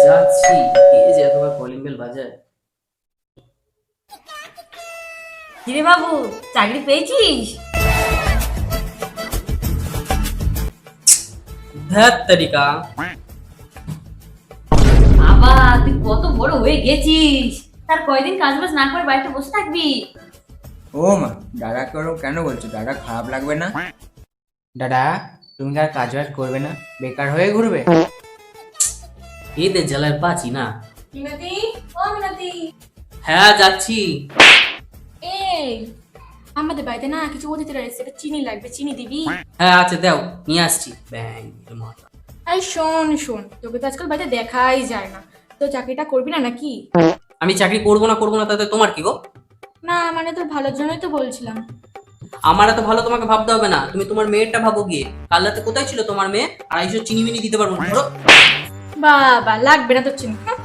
যাচ্ছি। কে যে এতবার কলিং বেল বাজায়। কিরে বাবু, চাকরি পেয়েছিস? ধ্যাত তারিকা। বাবা, তুই কত বড় হয়ে গেছিস! তার কয়দিন কাজ বাজ না করে বাড়িতে বসে থাকবি? ও মা, দাদা করো কেন বলছো? দাদা খারাপ লাগবে না? দাদা, তুমি কি আর কাজ বাজ করবে না? বেকার হয়ে ঘুরবে? এদের জ্বালায় পাচ্ছি না। মিনতি, ও মিনতি, হ্যাঁ যাচ্ছি। এই আমাদের বাড়িতে না কিছু অতিথিরা এসেছে, এটা চিনি লাগবে, চিনি দিবি? হ্যাঁ আচ্ছা দাও, নিয়ে আসছি। ব্যাং মাথা। এই শোন শোন, তোকে তো আজকাল বাড়িতে দেখাই যায় না, তো চাকরিটা করবি না নাকি? আমি চাকরি করবো না তাতে তোমার কি গো? না মানে তোর ভালোর জন্যই তো বলছিলাম। আমার এত ভালো তোমাকে ভাবতে হবে না, তুমি তোমার মেয়েরটা ভাবো গিয়ে। কাল রাতে কোথায় ছিল তোমার মেয়ে? আর এইসব চিনি মিনি দিতে পারবো না, ধরো। বাবা লাগবে না তোর চিনি, হ্যাঁ?